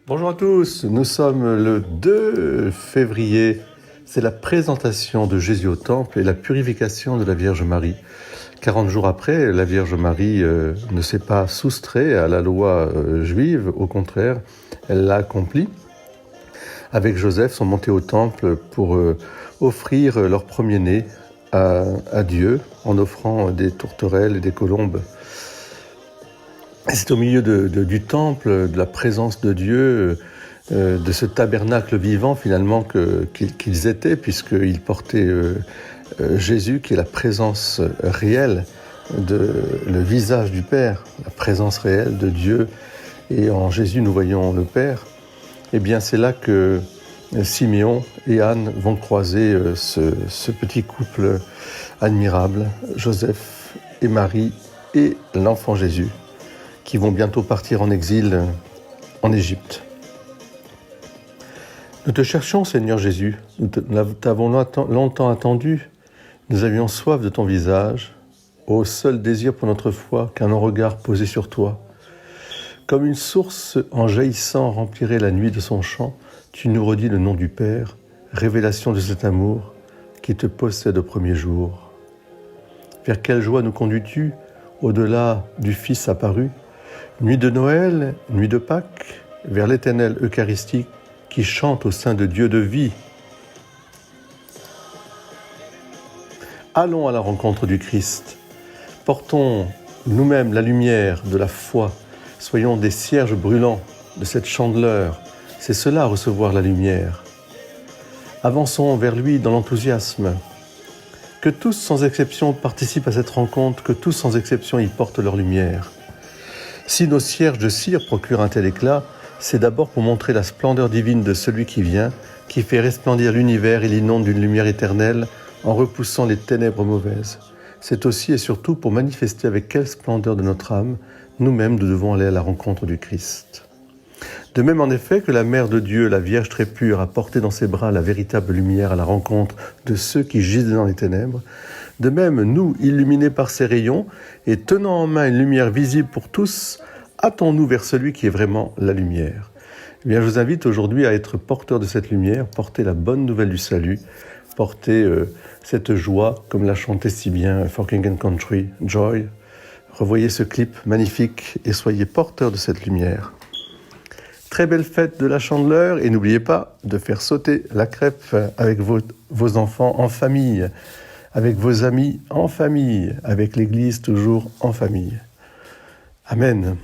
Bonjour à tous, nous sommes le 2 février, c'est la présentation de Jésus au temple et la purification de la Vierge Marie. 40 jours après, la Vierge Marie ne s'est pas soustrait à la loi juive, au contraire, elle l'a accomplie. Avec Joseph, sont montés au temple pour offrir leur premier-né à Dieu en offrant des tourterelles et des colombes. C'est au milieu du temple, de la présence de Dieu, de ce tabernacle vivant finalement qu'ils étaient, puisqu'ils portaient Jésus, qui est la présence réelle, le visage du Père, la présence réelle de Dieu. Et en Jésus, nous voyons le Père. Eh bien, c'est là que Siméon et Anne vont croiser ce petit couple admirable, Joseph et Marie et l'enfant Jésus, qui vont bientôt partir en exil en Égypte. Nous te cherchions, Seigneur Jésus, nous t'avons longtemps attendu, nous avions soif de ton visage, ô seul désir pour notre foi qu'un regard posé sur toi. Comme une source en jaillissant remplirait la nuit de son chant, tu nous redis le nom du Père, révélation de cet amour qui te possède au premier jour. Vers quelle joie nous conduis-tu, au-delà du Fils apparu? Nuit de Noël, nuit de Pâques, vers l'Éternel eucharistique qui chante au sein de Dieu de vie. Allons à la rencontre du Christ. Portons nous-mêmes la lumière de la foi. Soyons des cierges brûlants de cette chandeleur. C'est cela, recevoir la lumière. Avançons vers lui dans l'enthousiasme. Que tous, sans exception, participent à cette rencontre, que tous, sans exception, y portent leur lumière. Si nos cierges de cire procurent un tel éclat, c'est d'abord pour montrer la splendeur divine de celui qui vient, qui fait resplendir l'univers et l'inonde d'une lumière éternelle en repoussant les ténèbres mauvaises. C'est aussi et surtout pour manifester avec quelle splendeur de notre âme, nous-mêmes nous devons aller à la rencontre du Christ. De même en effet que la Mère de Dieu, la Vierge très pure, a porté dans ses bras la véritable lumière à la rencontre de ceux qui gisent dans les ténèbres, de même, nous, illuminés par ces rayons et tenant en main une lumière visible pour tous, hâtons-nous vers celui qui est vraiment la lumière. Eh bien, je vous invite aujourd'hui à être porteur de cette lumière, porter la bonne nouvelle du salut, porter cette joie, comme l'a chanté si bien For King and Country, Joy. Revoyez ce clip magnifique et soyez porteur de cette lumière. Très belle fête de la Chandeleur et n'oubliez pas de faire sauter la crêpe avec vos enfants en famille, avec vos amis en famille, avec l'Église toujours en famille. Amen.